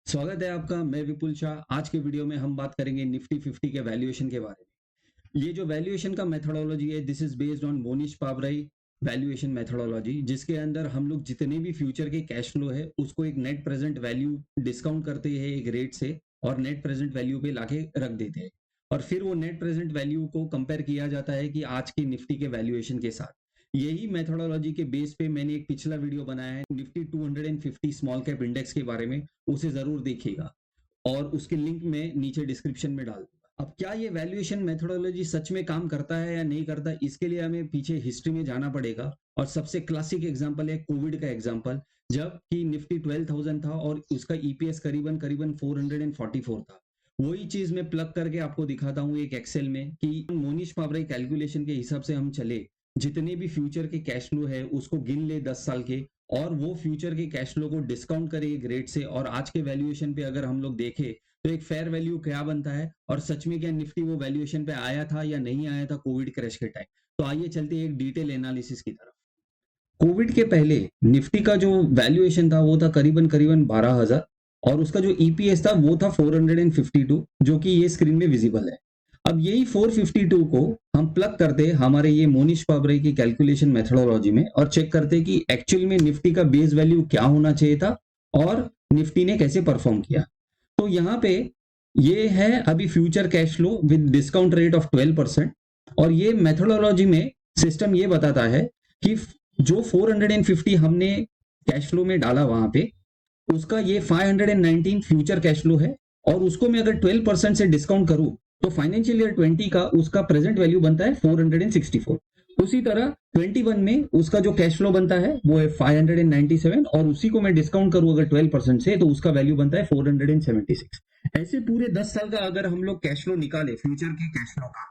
स्वागत है आपका। मैं विपुल शाह। आज के वीडियो में हम बात करेंगे निफ्टी 50 के वैल्यूएशन के बारे में। ये जो वैल्यूएशन का मेथोडोलॉजी है, this is based on Monish Pabrai valuation methodology, जिसके अंदर हम लोग जितने भी फ्यूचर के कैश फ्लो है उसको एक नेट प्रेजेंट वैल्यू डिस्काउंट करते हैं एक रेट से और नेट प्रेजेंट वैल्यू पे लाके रख देते हैं और फिर वो नेट प्रेजेंट वैल्यू को कंपेयर किया जाता है कि आज की निफ्टी के वैल्यूएशन के साथ। यही मेथोडोलॉजी के बेस पे मैंने एक पिछला वीडियो बनाया है निफ्टी 250 स्मॉल कैप इंडेक्स के बारे में, उसे जरूर देखिएगा और उसके लिंक में नीचे डिस्क्रिप्शन में डाल दूंगा। अब क्या ये वैल्यूएशन मेथोडोलॉजी सच में काम करता है या नहीं करता, इसके लिए हमें पीछे हिस्ट्री में जाना पड़ेगा और सबसे क्लासिक एग्जांपल है कोविड का एग्जांपल, जब कि निफ्टी 12,000 था और उसका ईपीएस करीबन करीबन 444 था। वही चीज मैं प्लग करके आपको दिखाता हूँ एक एक्सेल में कि मोनिश पाबराई कैलकुलेशन के हिसाब से हम चले, जितने भी फ्यूचर के कैश फ्लो है उसको गिन ले 10 साल के और वो फ्यूचर के कैश फ्लो को डिस्काउंट करे एक रेट से और आज के वैल्यूएशन पे अगर हम लोग देखें तो एक फेयर वैल्यू क्या बनता है और सच में क्या निफ्टी वो वैल्यूएशन पे आया था या नहीं आया था कोविड क्रैश के टाइम। तो आइए चलते हैं एक डिटेल एनालिसिस की तरफ। कोविड के पहले निफ्टी का जो वैल्यूएशन था वो था करीबन करीबन 12,000 और उसका जो ईपीएस था वो था 452, जो कि ये स्क्रीन में विजिबल है। अब यही 452 को हम प्लग करते हमारे ये मोनिश पाबराई की कैलकुलेशन मेथोडोलॉजी में और चेक करते कि एक्चुअल में निफ्टी का बेस वैल्यू क्या होना चाहिए था और निफ्टी ने कैसे परफॉर्म किया। तो यहाँ पे ये है अभी future cash flow with discount rate of 12% और ये मेथोडोलॉजी में सिस्टम ये बताता है कि जो 450 हमने कैश फ्लो में डाला वहां पे उसका ये 519 फ्यूचर कैश फ्लो है और उसको मैं अगर 12% से डिस्काउंट करूं तो फाइनेंशियल ईयर 20 का उसका प्रेजेंट वैल्यू बनता है 464। उसी तरह 21 में उसका जो कैश फ्लो बनता है वो है 597 और उसी को मैं डिस्काउंट करूं अगर 12% से तो उसका वैल्यू बनता है 476। ऐसे पूरे 10 साल का अगर हम लोग कैश फ्लो निकाले फ्यूचर के कैश फ्लो का,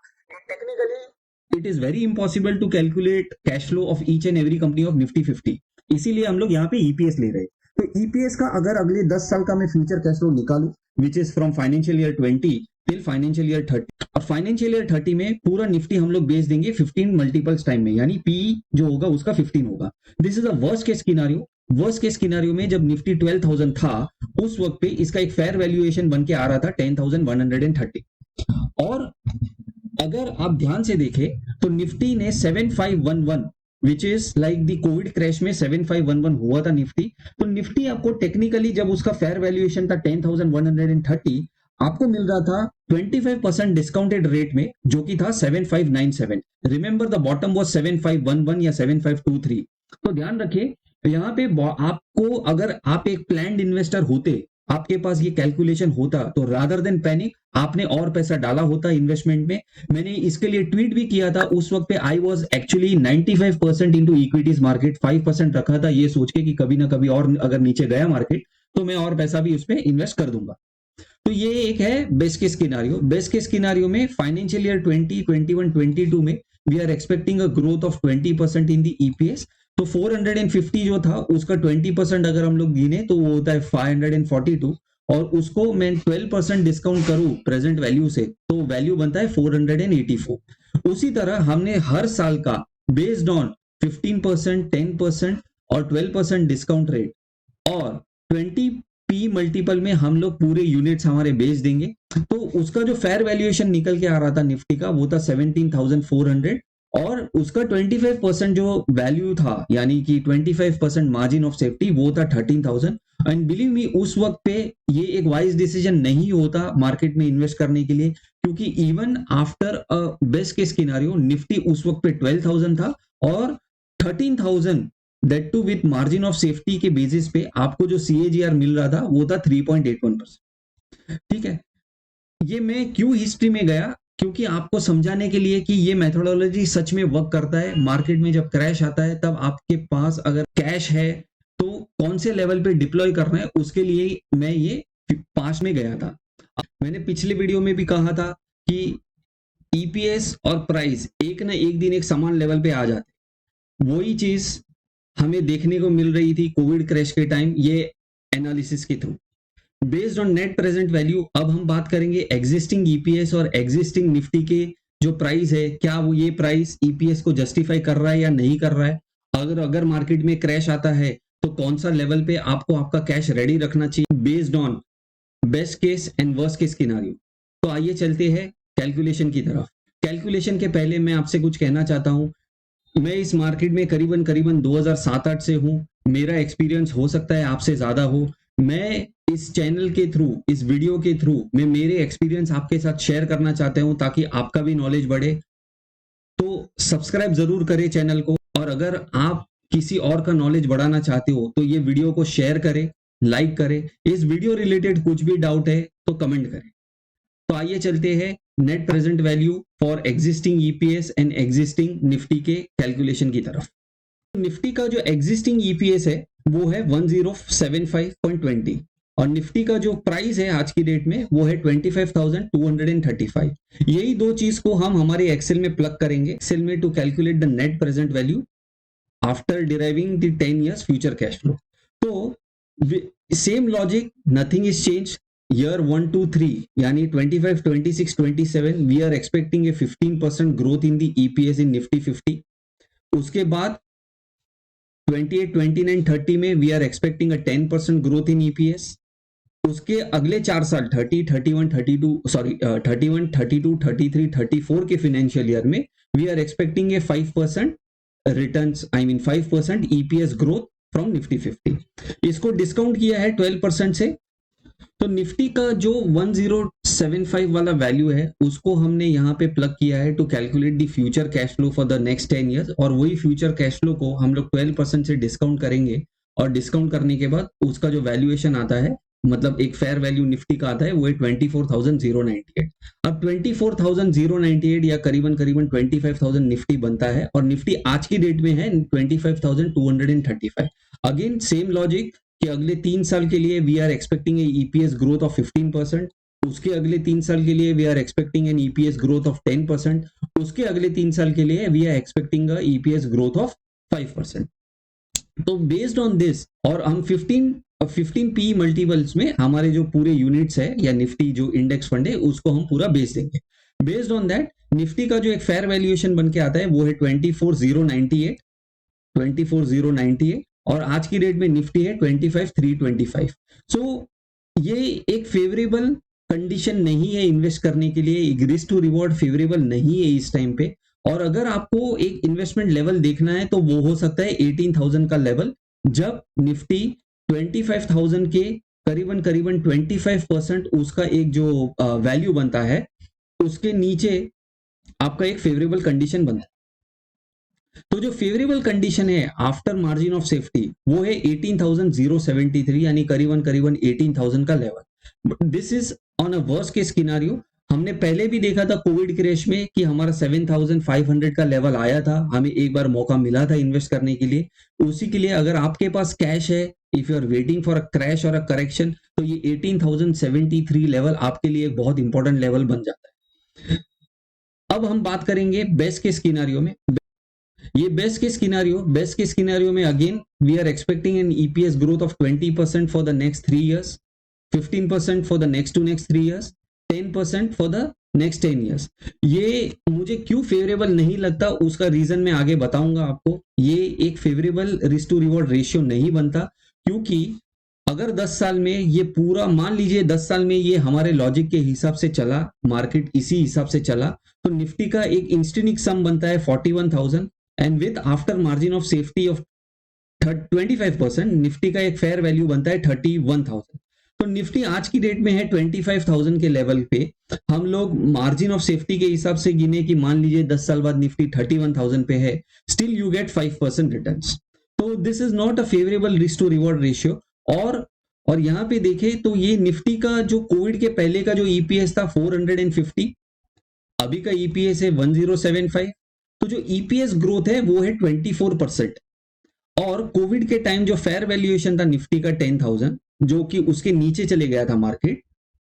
technically it is very impossible to calculate cash flow of each and every company of Nifty 50। इसीलिए हम लोग यहाँ पे ईपीएस ले रहे हैं। तो ईपीएस का अगर अगले 10 साल का मैं फ्यूचर कैश फ्लो निकालू which is from financial year 20 till financial year 30 और फाइनेंशियल ईयर 30 में पूरा निफ्टी हम लोग बेच देंगे 15 मल्टीपल्स टाइम में, यानी पी जो होगा उसका 15 होगा। This is a worst case scenario. Worst case scenario में जब निफ्टी 12,000 था उस वक्त पे इसका एक फेयर वैल्यूएशन बन के आ रहा था 10,130 और अगर आप ध्यान से देखें तो निफ्टी ने 7511 which is like the Covid crash में 7511 हुआ था निफ्टी। तो निफ्टी आपको टेक्निकली जब उसका फेयर वैल्यूएशन था 10,130 आपको मिल रहा था 25% डिस्काउंटेड रेट में, जो कि था 7597। रिमेंबर द बॉटम वाज 7511 या 7523। तो ध्यान रखिए यहाँ पे आपको अगर आप एक प्लान्ड इन्वेस्टर होते, आपके पास ये कैलकुलेशन होता तो रादर देन पैनिक आपने और पैसा डाला होता इन्वेस्टमेंट में। मैंने इसके लिए ट्वीट भी किया था उस वक्त पे I was actually 95% into equities market, 5% रखा था ये सोच के कि कभी ना कभी और अगर नीचे गया मार्केट तो मैं और पैसा भी उसमें इन्वेस्ट कर दूंगा। तो ये एक है best case scenario. Best case scenario में फाइनेंशियल ईयर 20, 21, 22 में we are expecting a growth of 20% in the EPS. तो 450 जो था उसका 20% अगर हम लोग गिने तो वो होता है 542 और उसको मैं 12% डिस्काउंट करूं प्रेजेंट वैल्यू से तो वैल्यू बनता है 484। उसी तरह हमने हर साल का बेस्ड ऑन 15%, 10% और 12% डिस्काउंट रेट और 20 पी मल्टीपल में हम लोग पूरे यूनिट्स हमारे बेच देंगे तो उसका जो फेयर वैल्यूएशन निकल के आ रहा था निफ्टी का वो था 17,400 और उसका 25% जो वैल्यू था यानी कि 25% मार्जिन ऑफ सेफ्टी वो था 13,000। एंड बिलीव मी उस वक्त पे ये एक वाइज डिसीजन नहीं होता मार्केट में इन्वेस्ट करने के लिए, क्योंकि even after a best case scenario Nifty उस वक्त पे 12,000 था और 13,000 that too with margin of safety के बेसिस पे आपको जो सीएजीआर मिल रहा था वो था 3.81%। ठीक है, ये मैं क्यों हिस्ट्री में गया क्योंकि आपको समझाने के लिए कि ये मेथोडोलॉजी सच में वर्क करता है। मार्केट में जब क्रैश आता है तब आपके पास अगर कैश है तो कौन से लेवल पे डिप्लॉय करना है उसके लिए मैं ये पास में गया था। मैंने पिछले वीडियो में भी कहा था कि ईपीएस और प्राइस एक ना एक दिन एक समान लेवल पे आ जाते, वही चीज हमें देखने को मिल रही थी कोविड क्रैश के टाइम ये एनालिसिस के through. Based on net present value अब हम बात करेंगे एग्जिस्टिंग ईपीएस और एग्जिस्टिंग निफ्टी के जो प्राइस है, क्या वो ये प्राइस ईपीएस को जस्टिफाई कर रहा है या नहीं कर रहा है। अगर अगर मार्केट में क्रैश आता है तो कौन सा लेवल पे आपको आपका कैश रेडी रखना चाहिए based on best case and worst case scenario. तो आइए चलते हैं कैलकुलेशन की तरफ। कैलकुलेशन के पहले मैं आपसे कुछ कहना चाहता हूँ। मैं इस मार्केट में करीबन 2007-8 से हूँ। मेरा एक्सपीरियंस हो सकता है आपसे ज़्यादा हो। मैं इस चैनल के थ्रू, इस वीडियो के थ्रू मैं मेरे एक्सपीरियंस आपके साथ शेयर करना चाहता हूँ ताकि आपका भी नॉलेज बढ़े। तो सब्सक्राइब ज़रूर करें चैनल को, और अगर आप किसी और का नॉलेज बढ़ाना चाहते हो तो ये वीडियो को शेयर करें, लाइक करें। इस वीडियो रिलेटेड कुछ भी डाउट है तो कमेंट करें। तो आइए चलते हैं net present value for existing EPS and existing Nifty के कैलकुलेशन की तरफ। निफ्टी का जो एग्जिस्टिंग ईपीएस है वो है 1075.20, और निफ्टी का जो प्राइस है आज की डेट में वो है 25,235। यही दो चीज को हम हमारे एक्सेल में प्लग करेंगे, एक्सेल में, to calculate the net present value after deriving the 10 years future cash flow. तो same logic, nothing is change. year 1 2 3 यानी 25 26 27 we are expecting a 15% growth in the EPS in Nifty 50। उसके बाद 28 29 30 में we are expecting a 10% growth in EPS. उसके अगले 4 साल 30 31 32 31 32 33 34 के financial year में we are expecting a 5% returns, I mean 5% EPS growth from Nifty 50। इसको डिस्काउंट किया है 12% से। तो निफ्टी का जो 1075 वाला वैल्यू है उसको हमने यहाँ पे प्लग किया है to calculate the future cash flow for the next 10 years, और वही फ्यूचर कैश फ्लो को हम लोग 12% से डिस्काउंट करेंगे, और डिस्काउंट करने के बाद उसका जो वैल्यूएशन आता है, मतलब एक फेयर वैल्यू निफ्टी का आता है, वो है 24,098। अब 24,098 या करीबन 25,000 निफ्टी बनता है, और निफ्टी आज की डेट में है 25,235। अगेन सेम लॉजिक कि अगले 3 साल के लिए we are expecting a EPS growth of 15%, उसके अगले 3 साल के लिए we are expecting an EPS growth of 10%, उसके अगले 3 साल के लिए we are expecting a EPS growth of 5%। तो बेस्ड ऑन दिस, और हम 15 पी मल्टीपल्स में हमारे जो पूरे यूनिट्स है या निफ्टी जो इंडेक्स फंड है उसको हम पूरा बेच देंगे। बेस्ड ऑन दैट निफ्टी का जो एक फेयर वैल्यूएशन बन के आता है वो है 24,098, और आज की डेट में निफ्टी है 25,325। सो ये एक फेवरेबल कंडीशन नहीं है इन्वेस्ट करने के लिए, एक रिस्क टू रिवॉर्ड फेवरेबल नहीं है इस टाइम पे। और अगर आपको एक इन्वेस्टमेंट लेवल देखना है तो वो हो सकता है 18,000 का लेवल, जब निफ्टी 25,000 के करीबन 25% उसका एक जो वैल्यू बनता है उसके नीचे आपका एक फेवरेबल कंडीशन बनता है। तो जो फेवरेबल कंडीशन है आफ्टर मार्जिन ऑफ सेफ्टी वो है 18,073, यानी करीबन 18,000 का level. This is on a worst case scenario. हमने पहले भी देखा था कोविड क्रैश में कि हमारा 7,500 का लेवल आया था, हमें एक बार मौका मिला था इन्वेस्ट करने के लिए। उसी के लिए अगर आपके पास कैश है, if you are waiting for a crash और अ करेक्शन, तो ये 18,073 लेवल आपके लिए एक बहुत इंपॉर्टेंट लेवल बन जाता है। अब हम बात करेंगे बेस्ट केस सिनेरियो में। ये बेस्ट केस सिनेरियो में again we are expecting an EPS growth of 20% for the next 3 years, 15% for the next 3 years, 10% for the next 10 years। ये मुझे क्यों फेवरेबल नहीं लगता उसका रीजन मैं आगे बताऊंगा आपको। ये एक favourable risk to reward ratio नहीं बनता, क्योंकि अगर 10 साल में ये पूरा, मान लीजिए 10 साल में ये हमारे लॉजिक के हिसाब से चला, मार्केट इसी हिसाब से चला, तो निफ्टी का एक इंस्टेंट सम बनता है 41,000, and with after margin of safety of 25% Nifty का एक फेयर वैल्यू बनता है 31,000। तो निफ्टी आज की डेट में है 25,000 के लेवल पे। हम लोग मार्जिन ऑफ सेफ्टी के हिसाब से गिने कि मान लीजिए 10 साल बाद निफ्टी 31,000 पे है, स्टिल यू गेट 5% रिटर्न्स। तो this is not a favourable risk to reward ratio. और यहाँ पे देखें तो ये निफ्टी का जो कोविड के पहले का जो ईपीएस था 450, अभी का ईपीएस है 1075। तो जो ईपीएस ग्रोथ है वो है 24%। और कोविड के टाइम जो फेयर वैल्यूएशन था निफ्टी का 10,000, जो कि उसके नीचे चले गया था मार्केट,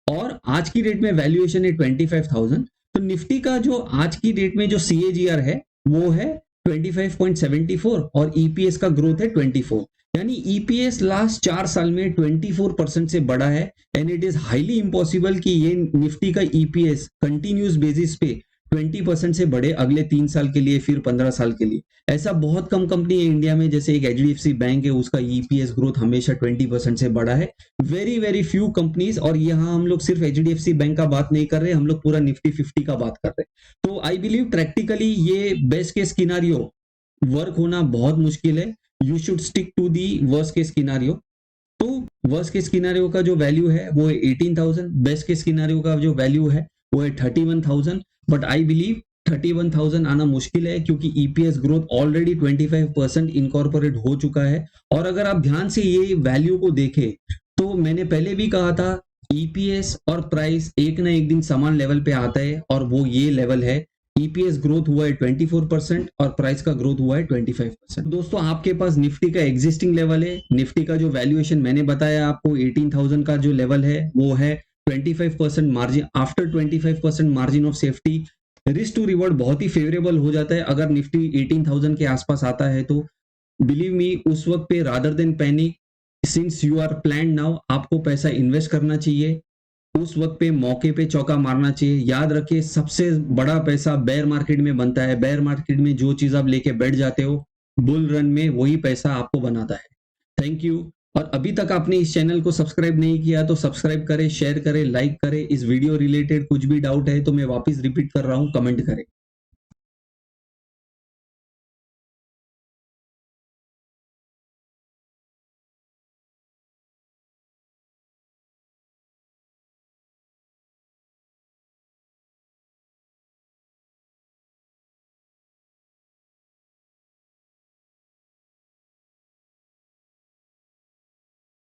और आज की डेट में वैल्यूएशन है 25,000। तो निफ्टी का जो आज की डेट में जो सीएजीआर है वो है 25.74, और ईपीएस का ग्रोथ है 24, यानी ईपीएस लास्ट 4 साल में 24% से बढ़ा है। And it is highly impossible कि ये निफ्टी का ईपीएस कंटिन्यूस बेसिस पे 20% से बढ़े अगले 3 साल के लिए, फिर 15 साल के लिए। ऐसा बहुत कम कंपनी है इंडिया में, जैसे एक एचडीएफसी बैंक है, उसका ईपीएस ग्रोथ हमेशा 20% से बढ़ा है। वेरी वेरी फ्यू कंपनीज, और यहाँ हम लोग सिर्फ एचडीएफसी बैंक का बात नहीं कर रहे, हम लोग पूरा निफ्टी 50 का बात कर रहे हैं। तो आई बिलीव प्रैक्टिकली ये बेस्ट केस सिनेरियो वर्क होना बहुत मुश्किल है। You should stick to the worst case scenario. तो वर्स्ट केस सिनेरियो का जो वैल्यू है वो है 18,000, बेस्ट केस सिनेरियो का जो वैल्यू है वो है 31,000। बट आई बिलीव 31,000 आना मुश्किल है, क्योंकि ईपीएस ग्रोथ ऑलरेडी 25% इनकॉर्पोरेट हो चुका है। और अगर आप ध्यान से ये वैल्यू को देखें, तो मैंने पहले भी कहा था ईपीएस और प्राइस एक ना एक दिन समान लेवल पे आता है, और वो ये लेवल है। ईपीएस ग्रोथ हुआ है 24% और प्राइस का ग्रोथ हुआ है 25%। दोस्तों, आपके पास निफ्टी का एग्जिस्टिंग लेवल है। निफ्टी का जो वैल्यूएशन मैंने बताया आपको 18,000 का जो लेवल है वो है 25% margin. After 25% margin of safety, risk to reward बहुत ही फेवरेबल हो जाता है। अगर निफ्टी 18,000 के आसपास आता है तो बिलीव मी, उस वक्त पे rather than panic, since you are plan now, आपको पैसा इन्वेस्ट करना चाहिए। उस वक्त पे मौके पे चौका मारना चाहिए। याद रखिए, सबसे बड़ा पैसा बेयर मार्केट में बनता है। बेयर मार्केट में जो चीज आप लेके बैठ जाते हो, बुल रन में वही पैसा आपको बनाता है। Thank you. और अभी तक आपने इस चैनल को सब्सक्राइब नहीं किया तो सब्सक्राइब करें, शेयर करें, लाइक करें। इस वीडियो रिलेटेड कुछ भी डाउट है तो मैं वापस रिपीट कर रहा हूं, कमेंट करें।